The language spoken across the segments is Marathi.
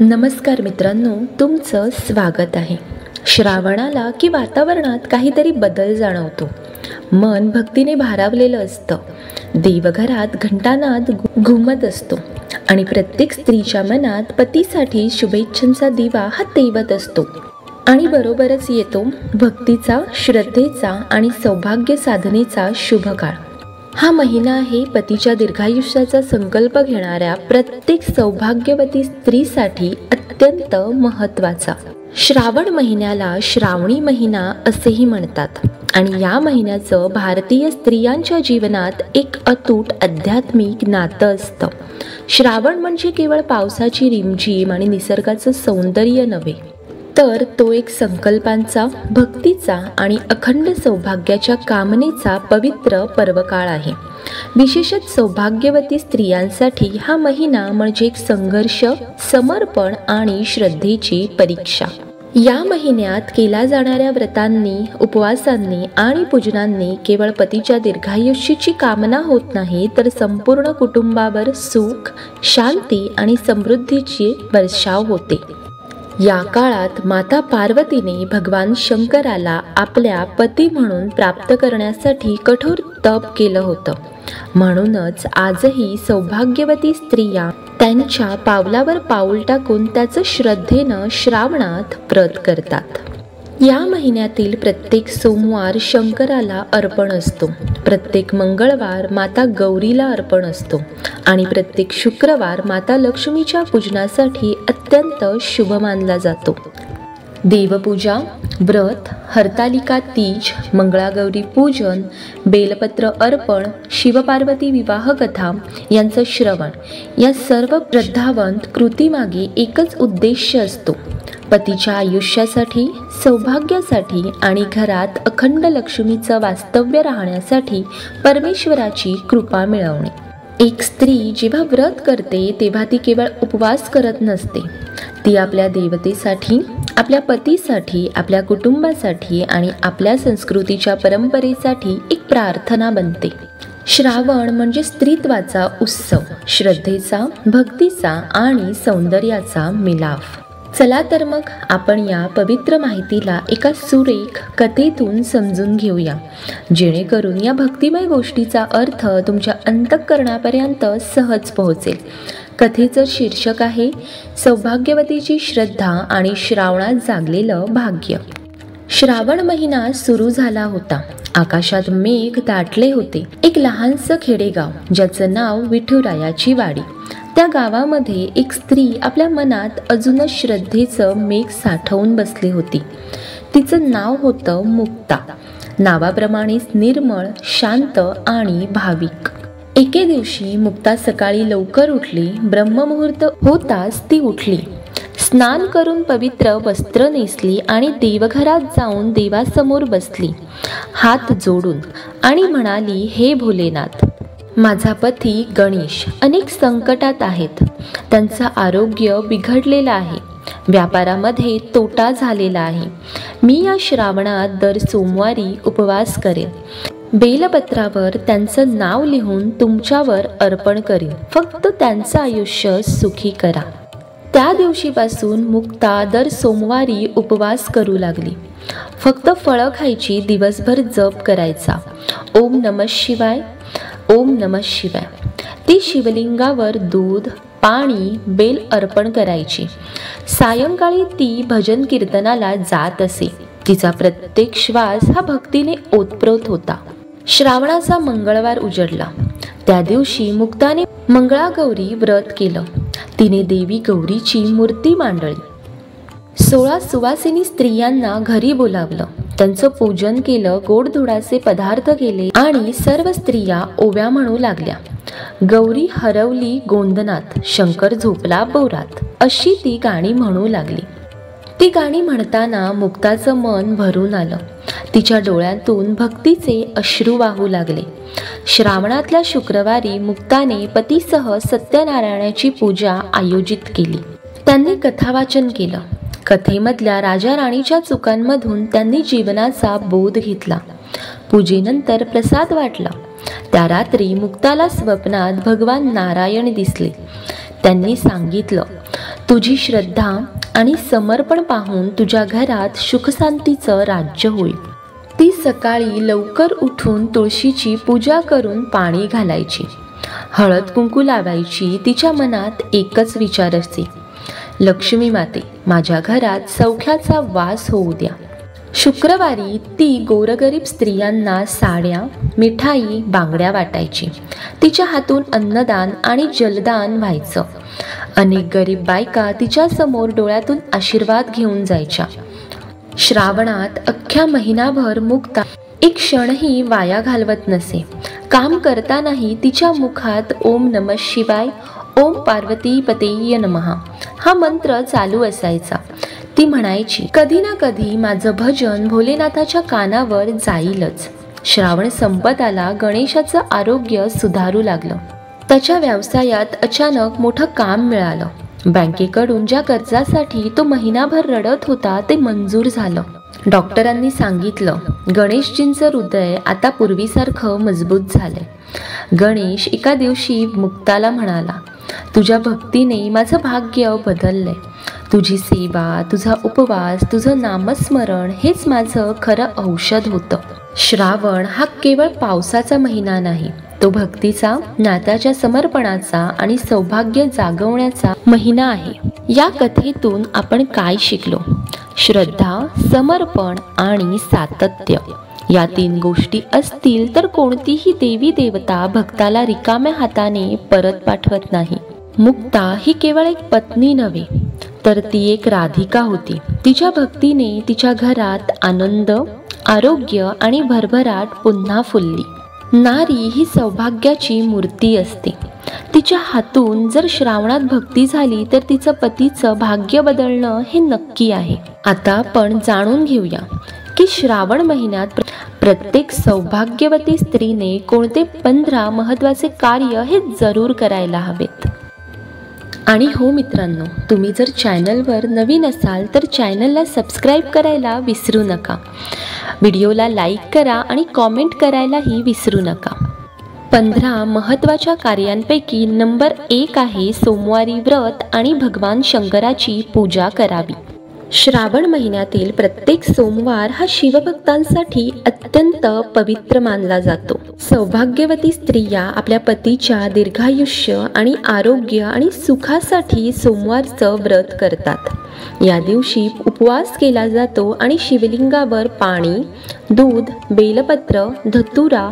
नमस्कार मित्रांनो, तुमचं स्वागत आहे. श्रावणाला की वातावरणात काहीतरी बदल जाणवतो. मन भक्तीने भारावलेलं असतं. देवघरात घंटानाद घुमत असतो आणि प्रत्येक स्त्रीच्या मनात पतीसाठी शुभेच्छांचा दिवा हा तेवत असतो. आणि बरोबरच येतो भक्तीचा, श्रद्धेचा आणि सौभाग्य साधनेचा शुभ काळ. हा महिना आहे पतीच्या दीर्घायुष्याचा संकल्प घेणाऱ्या प्रत्येक सौभाग्यवती स्त्रीसाठी अत्यंत महत्त्वाचा. श्रावण महिन्याला श्रावणी महिना असेही म्हणतात आणि या महिन्याचं भारतीय स्त्रियांच्या जीवनात एक अतूट आध्यात्मिक नातं असतं. श्रावण म्हणजे केवळ पावसाची रिमझिम आणि निसर्गाचं सौंदर्य नव्हे, तर तो एक संकल्पांचा, भक्तीचा आणि अखंड सौभाग्याच्या कामनेचा पवित्र पर्वकाळ आहे. विशेषतः सौभाग्यवती स्त्रियांसाठी हा महिना म्हणजे एक संघर्ष, समर्पण आणि श्रद्धेची परीक्षा. या महिन्यात केल्या जाणाऱ्या व्रतांनी, उपवासांनी आणि पूजनांनी केवळ पतीच्या दीर्घायुष्याची कामना होत नाही, तर संपूर्ण कुटुंबावर सुख, शांती आणि समृद्धीची वर्षाव होते. या काळात माता पार्वतीने भगवान शंकराला आपल्या पती म्हणून प्राप्त करण्यासाठी कठोर तप केलं होतं. म्हणूनच आजही सौभाग्यवती स्त्रिया त्यांच्या पावलावर पाऊल टाकून त्याचं श्रद्धेनं श्रावणात व्रत करतात. या महिन्यातील प्रत्येक सोमवार शंकराला अर्पण असतो, प्रत्येक मंगळवार माता गौरीला अर्पण असतो आणि प्रत्येक शुक्रवार माता लक्ष्मीच्या पूजनासाठी अत्यंत शुभ मानला जातो. देवपूजा, व्रत, हरतालिका तीज, मंगळागौरी पूजन, बेलपत्र अर्पण, शिवपार्वती विवाह कथा यांचं श्रवण या सर्व श्रद्धावंत कृतीमागे एकच उद्देश असतो: पतीच्या आयुष्यासाठी, सौभाग्यासाठी आणि घरात अखंड लक्ष्मीचं वास्तव्य राहण्यासाठी परमेश्वराची कृपा मिळवणे. एक स्त्री जेव्हा व्रत करते तेव्हा ती केवळ उपवास करत नसते. ती आपल्या देवतेसाठी, आपल्या पतीसाठी, आपल्या कुटुंबासाठी आणि आपल्या संस्कृतीच्या परंपरेसाठी एक प्रार्थना बनते. श्रावण म्हणजे स्त्रीत्वाचा उत्सव, श्रद्धेचा, भक्तीचा आणि सौंदर्याचा मिलाफ. चला तर मग आपण या पवित्र माहितीला एका सुरेख कथेतून समजून घेऊया, जेणेकरून या भक्तिमय गोष्टीचा अर्थ तुमच्या अंतःकरणापर्यंत सहज पोहोचेल. कथेचं शीर्षक आहे सौभाग्यवतीची श्रद्धा आणि श्रावणात जागलेलं भाग्य. श्रावण महिना सुरू झाला होता. आकाशात मेघ दाटले होते. एक लहानसं खेडेगाव, ज्याचं नाव विठुरायाची वाडी. त्या गावामध्ये एक स्त्री आपल्या मनात अजूनच श्रद्धेचं मेघ साठवून बसली होती. तिचं नाव होतं मुक्ता. नावाप्रमाणेच निर्मळ, शांत आणि भाविक. एके दिवशी मुक्ता सकाळी लवकर उठली. ब्रह्ममुहूर्त होताच ती उठली. स्नान करून पवित्र वस्त्र नेसली आणि देवघरात जाऊन देवासमोर बसली, हात जोडून, आणि म्हणाली, हे भोलेनाथ, माझा पती गणेश अनेक संकटात आहेत. त्यांचं आरोग्य बिघडलेलं आहे. व्यापारामध्ये तोटा झालेला आहे. मी या श्रावणात दर सोमवारी उपवास करेन. बेलपत्रावर त्यांचं नाव लिहून तुमच्यावर अर्पण करीन. फक्त त्यांचं आयुष्य सुखी करा. त्या दिवशीपासून मुक्ता दर सोमवारी उपवास करू लागली. फक्त फळं खायची, दिवसभर जप करायचा. ओम नमः शिवाय, ओम नमः शिवाय. ती शिवलिंगावर दूध, पाणी, बेल अर्पण करायची. सायंकाळी ती भजन कीर्तनाला जात असे. तिचा प्रत्येक श्वास हा भक्तीने ओतप्रोत होता. श्रावणाचा मंगळवार उजडला. त्या दिवशी मुक्ताने मंगळागौरी व्रत केलं. तिने देवी गौरीची मूर्ती मांडली. 16 सुवासिनी स्त्रियांना घरी बोलावलं. त्यांचं पूजन केलं, गोडधोडाचे पदार्थ केले आणि सर्व स्त्रिया ओव्या म्हणू लागल्या. गौरी हरवली गोंधनात, शंकर झोपला बोरात, अशी ती गाणी म्हणू लागली. ती गाणी म्हणताना मुक्ताचं मन भरून आलं. तिच्या डोळ्यातून भक्तीचे अश्रू वाहू लागले. श्रावणातल्या शुक्रवारी मुक्ताने पतीसह सत्यनारायणाची पूजा आयोजित केली. त्यांनी कथावाचन केलं. कथेमधल्या राजा राणीच्या चुकांमधून त्यांनी जीवनाचा बोध घेतला. पूजेनंतर प्रसाद वाटला. त्या रात्री मुक्ताला स्वप्नात भगवान नारायण दिसले. त्यांनी सांगितलं, तुझी श्रद्धा आणि समर्पण पाहून तुझ्या घरात सुखशांतीचं राज्य होईल. ती सकाळी लवकर उठून तुळशीची पूजा करून पाणी घालायची, हळद कुंकू लावायची. तिच्या मनात एकच विचार असे, लक्ष्मी माते, माझ्या घरात सौख्याचा वास होऊ द्या. शुक्रवारी ती गोरगरीब स्त्रियांना साड्या, मिठाई, बांगड्या वाटायची. तिच्या हातून अन्नदान आणि जलदान व्हायचं. अनेक गरीब बायका तिच्या समोर डोळ्यातून आशीर्वाद घेऊन जायच्या. श्रावणात अख्ख्या महिनाभर मुक्ता एक क्षणही वाया घालवत नसे. काम करतानाही तिच्या मुखात ओम नमः शिवाय, ओम पार्वती पतेय नमः हा मंत्र चालू असायचा. ती म्हणायची, कधी ना कधी माझं भजन भोलेनाथाच्या कानावर जाईलच. श्रावण संपत आला. गणेशाचं आरोग्य सुधारू लागलं. त्याच्या व्यवसायात अचानक मोठं काम मिळालं. बँकेकडून ज्या कर्जासाठी तो महिनाभर रडत होता ते मंजूर झालं. डॉक्टरांनी सांगितलं, गणेशजींचं हृदय आता पूर्वीसारखं मजबूत झालंय. गणेश एका दिवशी मुक्ताला म्हणाला, तुझ्या भक्तीने माझं भाग्य बदललंय. तुझी सेवा, तुझा उपवास, तुझं नामस्मरण हेच माझं खरं औषध होतं. श्रावण हा केवळ पावसाचा महिना नाही, तो भक्तीचा, नात्याच्या समर्पणाचा आणि सौभाग्य जागवण्याचा महिना आहे. या कथेतून आपण काय शिकलो? श्रद्धा, समर्पण आणि सातत्य या 3 गोष्टी असतील तर कोणतीही देवी देवता भक्ताला रिकाम्या हाताने परत पाठवत नाही. मुक्ता ही केवळ एक पत्नी नव्हे, तर ती एक राधिका होती. तिच्या भक्तीने तिच्या घरात आनंद, आरोग्य आणि भरभराट पुन्हा फुलली. नारी ही सौभाग्याची मूर्ती असते. तिच्या हातून जर श्रावणात भक्ती झाली तर तिचं पतीचं भाग्य बदलणं हे नक्की आहे. आता आपण जाणून घेऊया की श्रावण महिन्यात प्रत्येक सौभाग्यवती स्त्रीने कोणते 15 महत्त्वाचे कार्य हे जरूर करायला हवेत. आणि हो मित्रांनो, तुम्ही जर चॅनलवर नवीन असाल तर चॅनलला सबस्क्राईब करायला विसरू नका. व्हिडिओला लाईक करा आणि कॉमेंट करायलाही विसरू नका. 15 महत्त्वाच्या कार्यांपैकी नंबर 1 आहे सोमवारी व्रत आणि भगवान शंकराची पूजा करावी. श्रावण महिन्यातील प्रत्येक सोमवार हा शिवभक्तांसाठी अत्यंत पवित्र मानला जातो. सौभाग्यवती स्त्रिया आपल्या पतीच्या दीर्घायुष्य आणि आरोग्य आणि सुखासाठी सोमवारचं व्रत करतात. या दिवशी उपवास केला जातो आणि शिवलिंगावर पाणी, दूध, बेलपत्र, धतुरा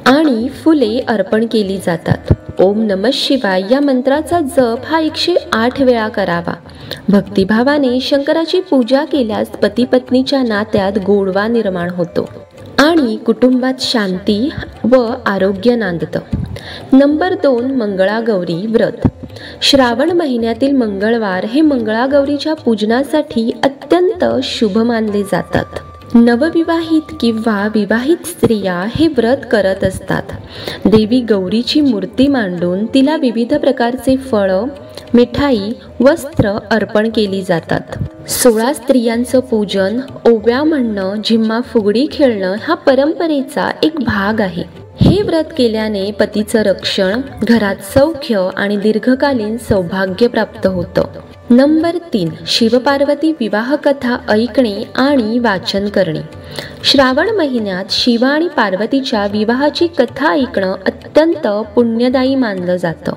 आणि फुले अर्पण केली जातात. ओम नमः शिवाय या मंत्राचा जप हा 108 वेळा करावा. भक्तिभावाने शंकराची पूजा केल्यास पती पत्नीच्या नात्यात गोडवा निर्माण होतो आणि कुटुंबात शांती व आरोग्य नांदतं. नंबर 2 मंगळागौरी व्रत. श्रावण महिन्यातील मंगळवार हे मंगळागौरीच्या पूजनासाठी अत्यंत शुभ मानले जातात. नवविवाहित किंवा विवाहित स्त्रिया हे व्रत करत असतात. देवी गौरीची मूर्ती मांडून तिला विविध प्रकारचे फळं, मिठाई, वस्त्र अर्पण केली जातात. 16 स्त्रियांचं पूजन, ओव्या म्हणणं, झिम्मा फुगडी खेळणं हा परंपरेचा एक भाग आहे. हे व्रत केल्याने पतीचं रक्षण, घरात सौख्य आणि दीर्घकालीन सौभाग्य प्राप्त होतं. नंबर 3 शिवपार्वती विवाह कथा ऐकणे आणि वाचन करणे. श्रावण महिन्यात शिव आणि पार्वतीच्या विवाहाची कथा ऐकणं अत्यंत पुण्यदायी मानलं जातं.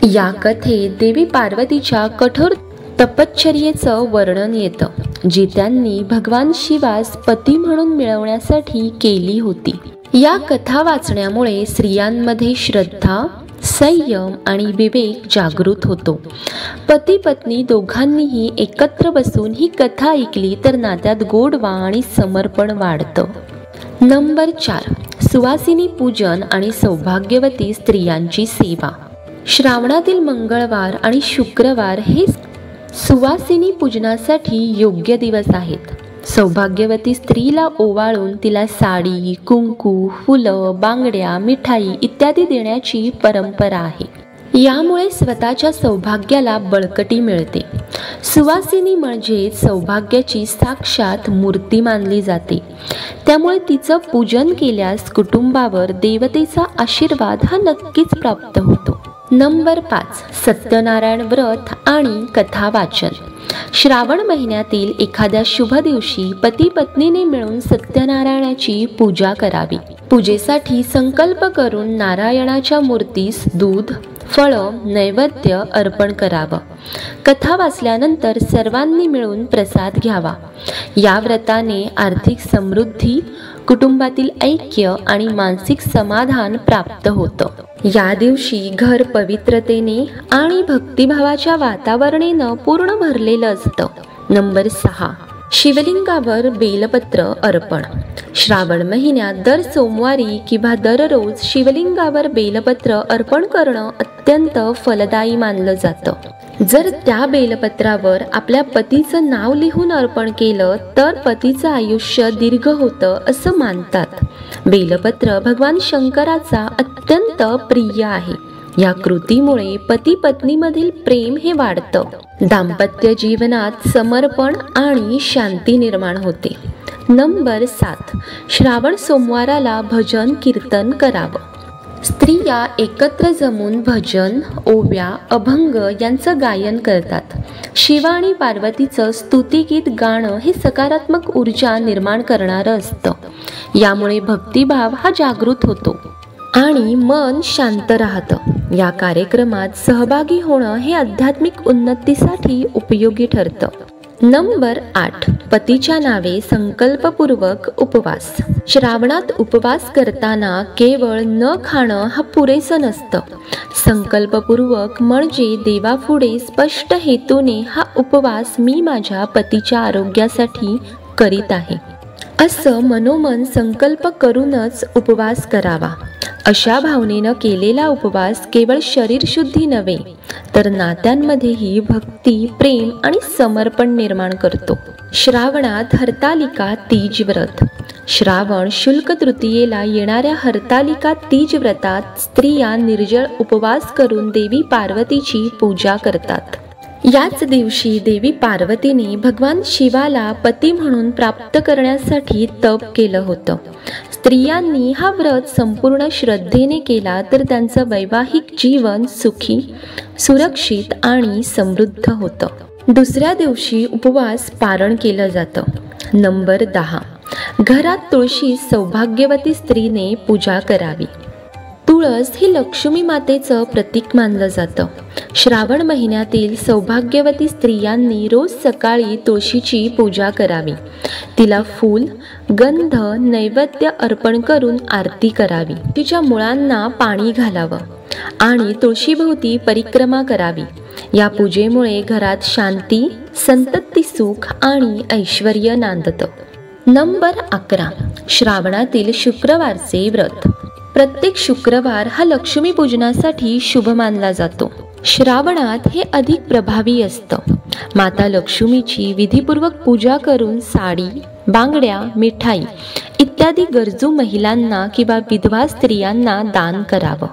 या कथेत देवी पार्वतीच्या कठोर तपश्चर्येचं वर्णन येतं, जी त्यांनी भगवान शिवास पती म्हणून मिळवण्यासाठी केली होती. या कथा वाचण्यामुळे स्त्रियांमध्ये श्रद्धा, संयम आणि विवेक जागृत होतो. पती पत्नी दोघांनीही एकत्र बसून ही कथा ऐकली तर नात्यात गोडवा आणि समर्पण वाढतं. नंबर 4 सुवासिनी पूजन आणि सौभाग्यवती स्त्रियांची सेवा. श्रावणातील मंगळवार आणि शुक्रवार हे सुवासिनी पूजनासाठी योग्य दिवस आहेत. सौभाग्यवती स्त्रीला ओवाळून तिला साडी, कुंकू, फुलं, बांगड्या, मिठाई इत्यादी देण्याची परंपरा आहे. यामुळे स्वतःच्या सौभाग्याला बळकटी मिळते. सुवासिनी म्हणजे सौभाग्याची साक्षात मूर्ती मानली जाते. त्यामुळे तिचं पूजन केल्यास कुटुंबावर देवतेचा आशीर्वाद हा नक्कीच प्राप्त होतो. नंबर 5, सत्यनारायण व्रत आणि कथा वाचन. श्रावण महिन्यातील एखाद्या शुभ दिवशी पती पत्नीने मिळून सत्यनारायणाची पूजा करावी. पूजेसाठी संकल्प करून नारायणाच्या मूर्तीस दूध, फळं, नैवेद्य अर्पण करावं. कथा वाचल्यानंतर सर्वांनी मिळून प्रसाद घ्यावा. या व्रताने आर्थिक समृद्धी, कुटुंबातील ऐक्य आणि मानसिक समाधान प्राप्त होतं. या दिवशी घर पवित्रतेने आणि भक्तिभावाच्या वातावरणाने पूर्ण भरलेलं असतं. नंबर 6, शिवलिंगावर बेलपत्र अर्पण. श्रावण महिन्यात दर सोमवारी किंवा दररोज शिवलिंगावर बेलपत्र अर्पण करणं अत्यंत फलदायी मानलं जातं. जर त्या बेलपत्रावर आपल्या पतीचं नाव लिहून अर्पण केलं तर पतीचं आयुष्य दीर्घ होतं असं मानतात. बेलपत्र भगवान शंकराचा अत्यंत प्रिय आहे. या कृतीमुळे पती पत्नीमधील प्रेम हे वाढतं. दाम्पत्य जीवनात समर्पण आणि शांती निर्माण होते. नंबर 7, श्रावण सोमवाराला भजन कीर्तन करावं. स्त्रिया एकत्र जमून भजन, ओव्या, अभंग यांचं गायन करतात. शिव आणि पार्वतीचं स्तुतिगीत गाणं हे सकारात्मक ऊर्जा निर्माण करणारं असतं. यामुळे भक्तिभाव हा जागृत होतो आणि मन शांत राहतं. या कार्यक्रमात सहभागी होणं हे आध्यात्मिक उन्नतीसाठी उपयोगी ठरतं. नंबर 8, पतीच्या नावे संकल्पपूर्वक उपवास. श्रावणात उपवास करताना केवळ न खाणं हा पुरेसं नसतं. संकल्पपूर्वक म्हणजे देवापुढे स्पष्ट हेतूने हा उपवास मी माझ्या पतीच्या आरोग्यासाठी करीत आहे असं मनोमन संकल्प करूनच उपवास करावा. अशा भावनेनं केलेला उपवास केवळ शरीरशुद्धी नव्हे तर नात्यांमध्येही भक्ती, प्रेम आणि समर्पण निर्माण करतो. श्रावणात हरतालिका तीज व्रत. श्रावण शुल्क तृतीयेला येणाऱ्या हरतालिका तीज व्रतात स्त्रिया निर्जळ उपवास करून देवी पार्वतीची पूजा करतात. याच दिवशी देवी पार्वतीने भगवान शिवाला पती म्हणून प्राप्त करण्यासाठी तप केलं होतं. स्त्रियांनी हा व्रत संपूर्ण श्रद्धेने केला तर त्यांचं वैवाहिक जीवन सुखी, सुरक्षित आणि समृद्ध होतं. दुसऱ्या दिवशी उपवास पारण केलं जातं. नंबर 10, घरात तुळशी सौभाग्यवती स्त्रीने पूजा करावी. तुळस ही लक्ष्मी मातेचं प्रतीक मानलं जातं. श्रावण महिन्यातील सौभाग्यवती स्त्रियांनी रोज सकाळी तुळशीची पूजा करावी. तिला फूल, गंध, नैवेद्य अर्पण करून आरती करावी. तिच्या मुळांना पाणी घालावं आणि तुळशीभोवती परिक्रमा करावी. या पूजेमुळे घरात शांती, संतती, सुख आणि ऐश्वर्य नांदतं. नंबर 11, श्रावणातील शुक्रवारचे व्रत. प्रत्येक शुक्रवार हा लक्ष्मी पूजनासाठी शुभ मानला जातो. श्रावणात हे अधिक प्रभावी असतं. माता लक्ष्मीची विधीपूर्वक पूजा करून साडी, बांगड्या, मिठाई इत्यादी गरजू महिलांना किंवा विधवा स्त्रियांना दान करावं.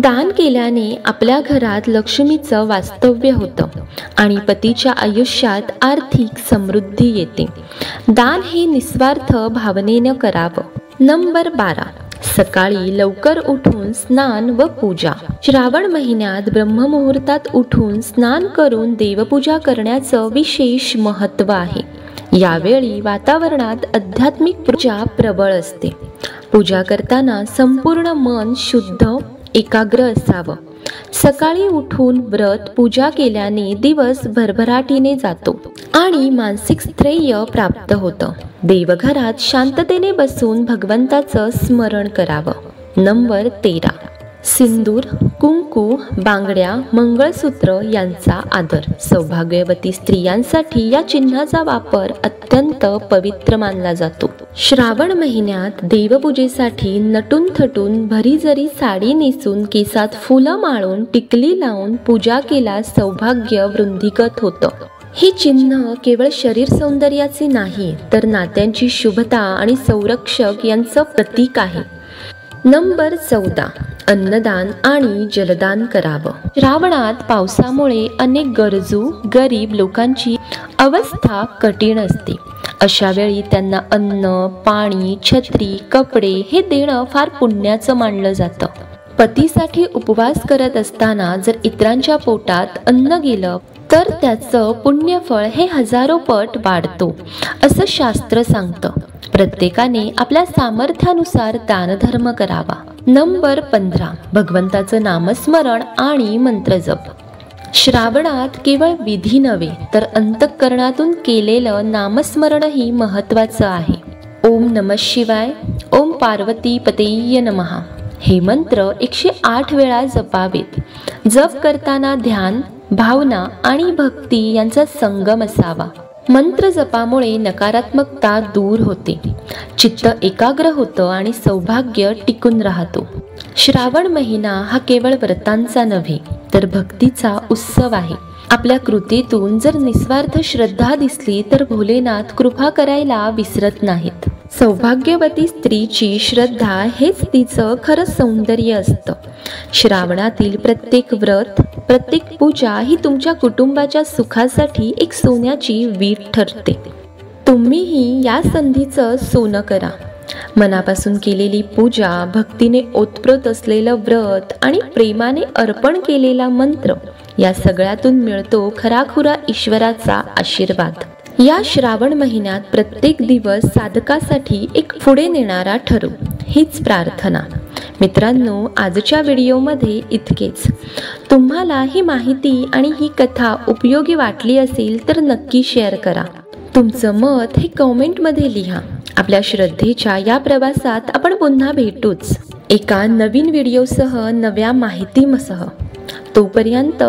दान केल्याने आपल्या घरात लक्ष्मीचं वास्तव्य होतं आणि पतीच्या आयुष्यात आर्थिक समृद्धी येते. दान हे निस्वार्थ भावनेनं करावं. नंबर 12, सकाळी लवकर उठून स्नान व पूजा. श्रावण महिन्यात ब्रह्ममुहूर्तात उठून स्नान करून देवपूजा करण्याचं विशेष महत्त्व आहे. यावेळी वातावरणात आध्यात्मिक ऊर्जा प्रबळ असते. पूजा करताना संपूर्ण मन शुद्ध, एकाग्र असावं. सकाळी उठून व्रत पूजा केल्याने दिवस भरभराटीने जातो आणि मानसिक स्थैर्य प्राप्त होतं. देवघरात शांततेने बसून भगवंताचं स्मरण करावं. नंबर 13, सिंदूर, कुंकू, बांगड्या, मंगळसूत्र यांचा आदर. सौभाग्यवती स्त्रियांसाठी या चिन्हाचा वापर अत्यंत पवित्र मानला जातो. श्रावण महिन्यात देवपूजेसाठी नटून थटून भरीजरी साडी नेसून केसात फुलं माळून टिकली लावून पूजा केल्यास सौभाग्य वृद्धिंगत होतं. ही चिन्ह केवळ शरीर सौंदर्याचे नाही तर नात्यांची शुभता आणि संरक्षक यांचं प्रतीक आहे. नंबर 14, अन्नदान आणि जलदान करावं. श्रावणात पावसामुळे अनेक गरजू गरीब लोकांची अवस्था कठीण असते. अशा वेळी त्यांना अन्न, पाणी, छत्री, कपडे हे देणं फार पुण्याचं मानलं जातं. पतीसाठी उपवास करत असताना जर इतरांच्या पोटात अन्न गेलं तर त्याचं पुण्यफळ हे हजारो पट वाढतो असं शास्त्र सांगतं. प्रत्येकाने आपल्या सामर्थ्यानुसार दानधर्म करावा. नंबर 15, भगवंताचं नामस्मरण आणि मंत्रजप. श्रावणात केवळ विधी नव्हे तर अंतःकरणातून केलेलं नामस्मरणही महत्त्वाचं आहे. ओम नमः शिवाय, ओम पार्वती पतेय नमः हे मंत्र 108 वेळा जपावेत. जप करताना ध्यान, भावना आणि भक्ती यांचा संगम असावा. मंत्र जपामुळे नकारात्मकता दूर होते, चित्त एकाग्र होतं आणि सौभाग्य टिकून राहतो. श्रावण महिना हा केवळ व्रतांचा नव्हे तर भक्तीचा उत्सव आहे. आपल्या कृतीतून जर निस्वार्थ श्रद्धा दिसली तर भोलेनाथ कृपा करायला विसरत नाहीत. सौभाग्यवती स्त्रीची श्रद्धा हेच तिचं खरं सौंदर्य असतं. श्रावणातील प्रत्येक व्रत, प्रत्येक पूजा ही तुमच्या कुटुंबाच्या सुखासाठी एक सोन्याची वीट ठरते. तुम्हीही या संधीचं सोनं करा. मनापासून केलेली पूजा, भक्तीने ओतप्रोत असलेलं व्रत आणि प्रेमाने अर्पण केलेला मंत्र या सगळ्यातून मिळतो खराखुरा ईश्वराचा आशीर्वाद. या श्रावण महिन्यात प्रत्येक दिवस साधकासाठी एक पुढे नेणारा ठरो, हीच प्रार्थना. मित्रांनो, आजच्या व्हिडिओमध्ये इतकेच. तुम्हाला ही माहिती आणि ही कथा उपयोगी वाटली असेल तर नक्की शेअर करा. तुमचं मत हे कमेंटमध्ये लिहा. आपल्या श्रद्धेच्या या प्रवासात आपण पुन्हा भेटूच एका नवीन व्हिडिओसह, नव्या माहितीसह. तोपर्यंत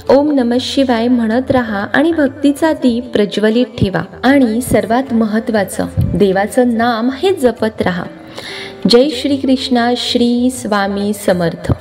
ओम नमः शिवाय म्हणत राहा आणि भक्तीचा दीप प्रज्वलित ठेवा. आणि सर्वात महत्त्वाचं, देवाचं नाम हे जपत राहा. जय श्री कृष्णा. श्री स्वामी समर्थ.